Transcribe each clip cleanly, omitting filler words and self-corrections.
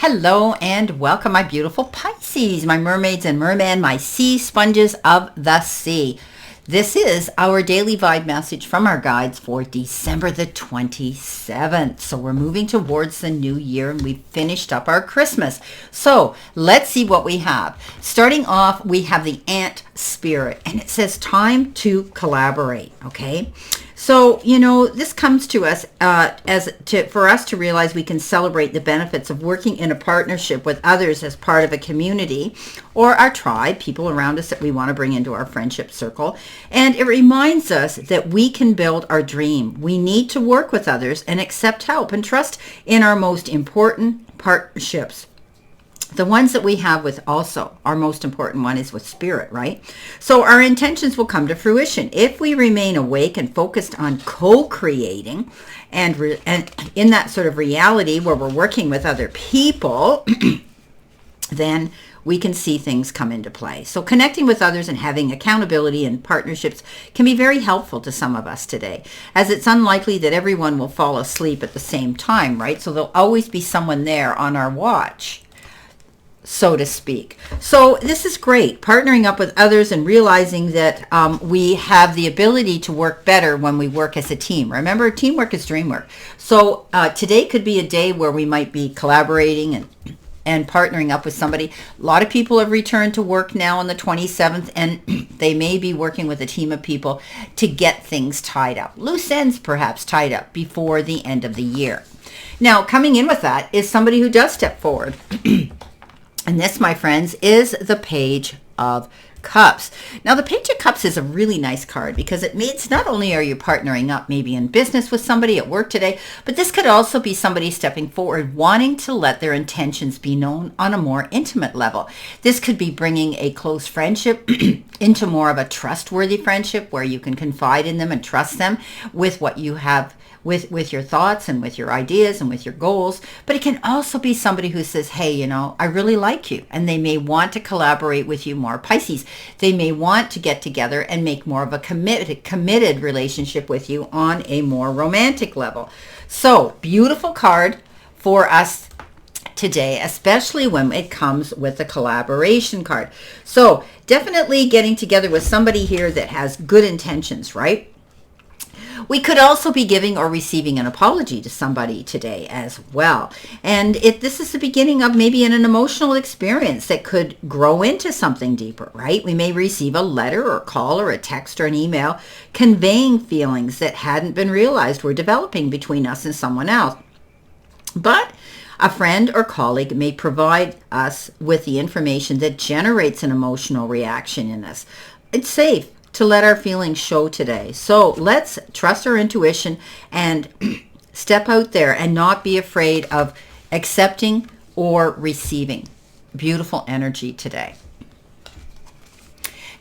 Hello and welcome, my beautiful Pisces, my mermaids and mermen, my sea sponges of the sea. This is our daily vibe message from our guides for December the 27th. So we're moving towards the new year and we've finished up our Christmas. So let's see what we have. Starting off, we have the ant spirit and it says time to collaborate. Okay. So, this comes to us for us to realize we can celebrate the benefits of working in a partnership with others as part of a community or our tribe, people around us that we want to bring into our friendship circle. And it reminds us that we can build our dream. We need to work with others and accept help and trust in our most important partnerships. The ones that we have with also, our most important one is with spirit, right? So our intentions will come to fruition if we remain awake and focused on co-creating and in that sort of reality where we're working with other people, then we can see things come into play. So connecting with others and having accountability and partnerships can be very helpful to some of us today, as it's unlikely that everyone will fall asleep at the same time, right? So there'll always be someone there on our watch, so to speak. So this is great, partnering up with others and realizing that we have the ability to work better when we work as a team. Remember, teamwork is dream work. So today could be a day where we might be collaborating and partnering up with somebody. A lot of people have returned to work now on the 27th, and they may be working with a team of people to get things tied up. Loose ends perhaps tied up before the end of the year. Now, coming in with that is somebody who does step forward. And this, my friends, is the Page of Cups. Now, the Page of Cups is a really nice card because it means not only are you partnering up maybe in business with somebody at work today, but this could also be somebody stepping forward wanting to let their intentions be known on a more intimate level. This could be bringing a close friendship into more of a trustworthy friendship where you can confide in them and trust them with what you have, with your thoughts and with your ideas and with your goals. But it can also be somebody who says, hey, I really like you. And they may want to collaborate with you more. Pisces, they may want to get together and make more of a committed relationship with you on a more romantic level. So beautiful card for us today, especially when it comes with a collaboration card. So definitely getting together with somebody here that has good intentions, right? We could also be giving or receiving an apology to somebody today as well. And this is the beginning of maybe an emotional experience that could grow into something deeper, right? We may receive a letter or a call or a text or an email conveying feelings that hadn't been realized were developing between us and someone else. But a friend or colleague may provide us with the information that generates an emotional reaction in us. It's safe to let our feelings show today. So let's trust our intuition and step out there and not be afraid of accepting or receiving beautiful energy today.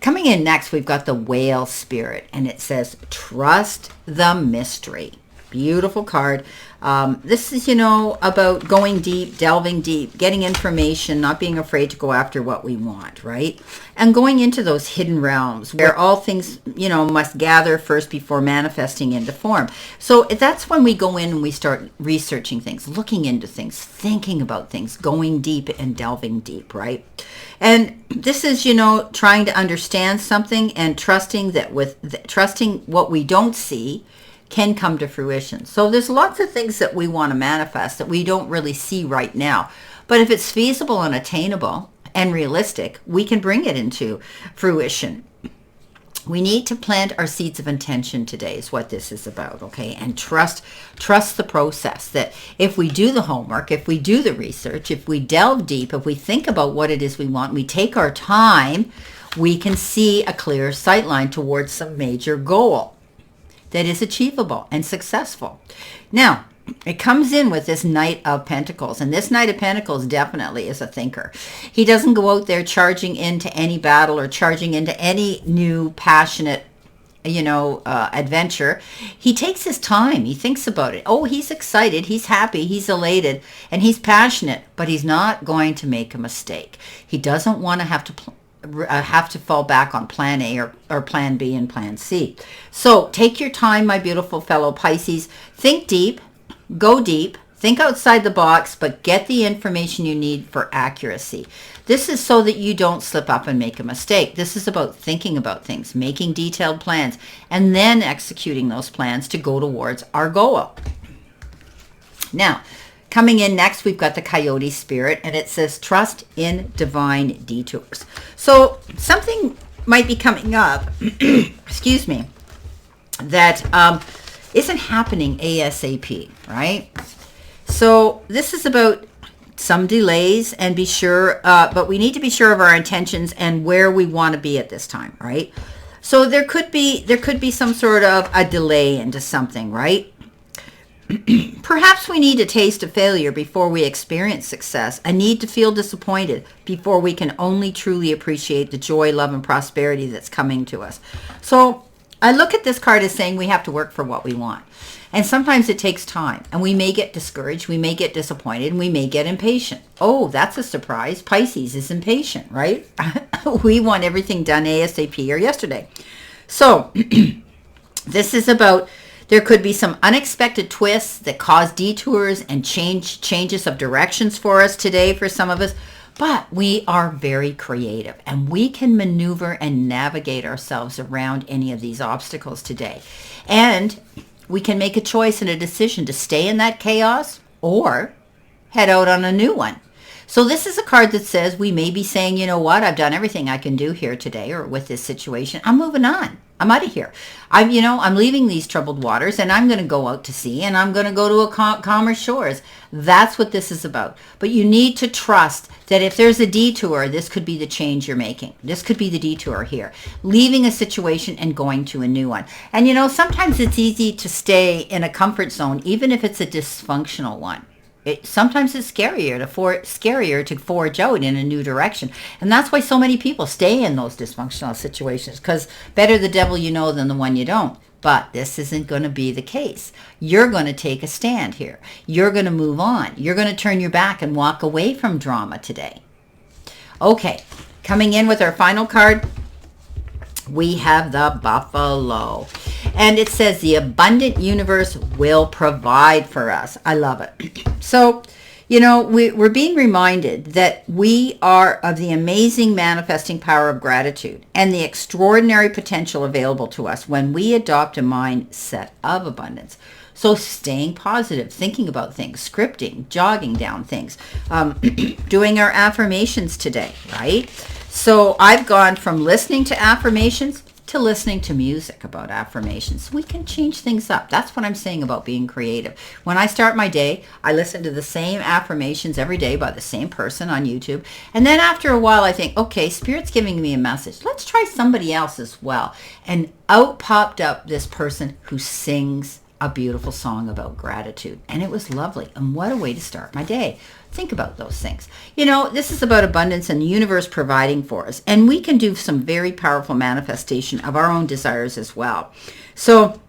Coming in next, we've got the Whale Spirit, and it says, trust the mystery. Beautiful card. This is, about going deep, delving deep, getting information, not being afraid to go after what we want, right? And going into those hidden realms where all things, must gather first before manifesting into form. So that's when we go in and we start researching things, looking into things, thinking about things, going deep and delving deep, right? And this is, trying to understand something and trusting that trusting what we don't see can come to fruition. So there's lots of things that we want to manifest that we don't really see right now. But if it's feasible and attainable and realistic, we can bring it into fruition. We need to plant our seeds of intention today is what this is about, okay? And trust the process, that if we do the homework, if we do the research, if we delve deep, if we think about what it is we want, we take our time, we can see a clear sight line towards some major goal that is achievable and successful. Now, it comes in with this Knight of Pentacles, and this Knight of Pentacles definitely is a thinker. He doesn't go out there charging into any battle or charging into any new passionate, adventure. He takes his time. He thinks about it. Oh, he's excited. He's happy. He's elated, and he's passionate, but he's not going to make a mistake. He doesn't want to have to fall back on plan A or plan B and plan C. So take your time, my beautiful fellow Pisces. Think deep, go deep, Think outside the box, but get the information you need for accuracy. This is so that you don't slip up and make a mistake. This is about thinking about things, making detailed plans, and then executing those plans to go towards our goal. Now, coming in next, we've got the Coyote Spirit, and it says, trust in divine detours. So something might be coming up, excuse me, that isn't happening ASAP, right? So this is about some delays, and be sure, but we need to be sure of our intentions and where we want to be at this time, right? So there could be some sort of a delay into something, right? Perhaps we need a taste of failure before we experience success, a need to feel disappointed before we can only truly appreciate the joy, love, and prosperity that's coming to us. So I look at this card as saying we have to work for what we want. And sometimes it takes time, and we may get discouraged, we may get disappointed, and we may get impatient. Oh, that's a surprise. Pisces is impatient, right? We want everything done ASAP or yesterday. So this is about, there could be some unexpected twists that cause detours and changes of directions for us today for some of us. But we are very creative, and we can maneuver and navigate ourselves around any of these obstacles today. And we can make a choice and a decision to stay in that chaos or head out on a new one. So this is a card that says we may be saying, you know what, I've done everything I can do here today or with this situation. I'm moving on. I'm out of here. I'm leaving these troubled waters, and I'm going to go out to sea, and I'm going to go to a calmer shores. That's what this is about. But you need to trust that if there's a detour, this could be the change you're making. This could be the detour here. Leaving a situation and going to a new one. And sometimes it's easy to stay in a comfort zone, even if it's a dysfunctional one. Sometimes it's scarier to forge out in a new direction. And that's why so many people stay in those dysfunctional situations, because better the devil you know than the one you don't. But this isn't going to be the case. You're going to take a stand here. You're going to move on. You're going to turn your back and walk away from drama today. Okay, coming in with our final card, we have the Buffalo. And it says the abundant universe will provide for us. I love it. So, we're being reminded that we are of the amazing manifesting power of gratitude and the extraordinary potential available to us when we adopt a mindset of abundance. So staying positive, thinking about things, scripting, jogging down things, doing our affirmations today, right? So I've gone from listening to affirmations to listening to music about affirmations. We can change things up. That's what I'm saying about being creative. When I start my day, I listen to the same affirmations every day by the same person on YouTube. And then after a while, I think, okay, Spirit's giving me a message. Let's try somebody else as well. And out popped up this person who sings a beautiful song about gratitude. And it was lovely. And what a way to start my day. Think about those things. This is about abundance and the universe providing for us. And we can do some very powerful manifestation of our own desires as well. So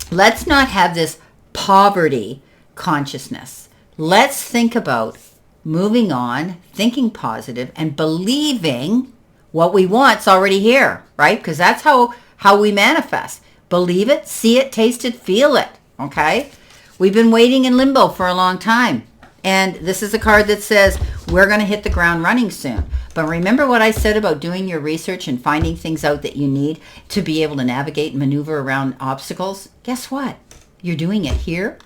let's not have this poverty consciousness. Let's think about moving on, thinking positive, and believing what we want's already here, right? Because that's how we manifest. Believe it, see it, taste it, feel it, okay? We've been waiting in limbo for a long time. And this is a card that says we're going to hit the ground running soon. But remember what I said about doing your research and finding things out that you need to be able to navigate and maneuver around obstacles? Guess what? You're doing it here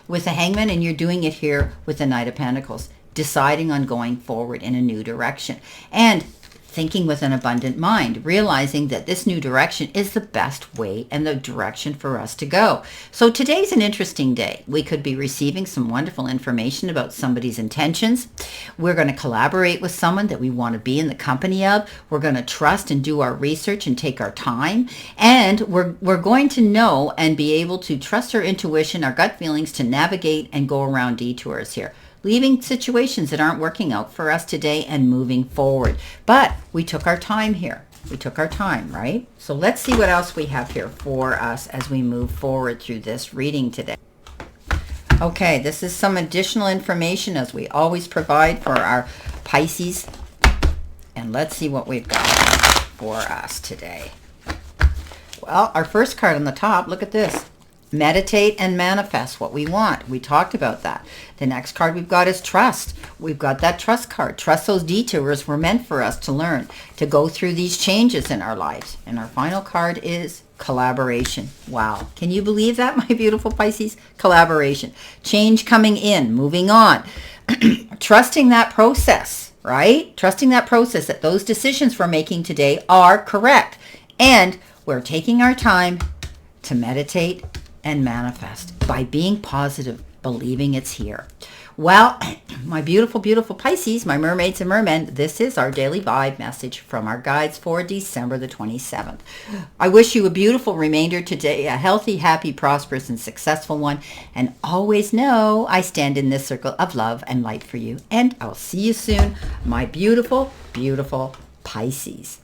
with the Hangman, and you're doing it here with the Knight of Pentacles, deciding on going forward in a new direction. And thinking with an abundant mind, realizing that this new direction is the best way and the direction for us to go. So today's an interesting day. We could be receiving some wonderful information about somebody's intentions. We're going to collaborate with someone that we want to be in the company of. We're going to trust and do our research and take our time. And we're going to know and be able to trust our intuition, our gut feelings to navigate and go around detours here. Leaving situations that aren't working out for us today and moving forward. But we took our time here. We took our time, right? So let's see what else we have here for us as we move forward through this reading today. Okay, this is some additional information as we always provide for our Pisces. And let's see what we've got for us today. Well, our first card on the top, look at this. meditate and manifest what we want. We talked about that. The next card we've got is trust. We've got that trust card. Trust those detours were meant for us to learn, to go through these changes in our lives. And our final card is collaboration. Wow. Can you believe that, my beautiful Pisces? Collaboration. Change coming in, moving on. Trusting that process, right? Trusting that process, that those decisions we're making today are correct. And we're taking our time to meditate and manifest by being positive, believing it's here. Well, my beautiful, beautiful Pisces, my mermaids and mermen, this is our daily vibe message from our guides for December the 27th. I wish you a beautiful remainder today, a healthy, happy, prosperous, and successful one. And always know I stand in this circle of love and light for you. And I'll see you soon, my beautiful, beautiful Pisces.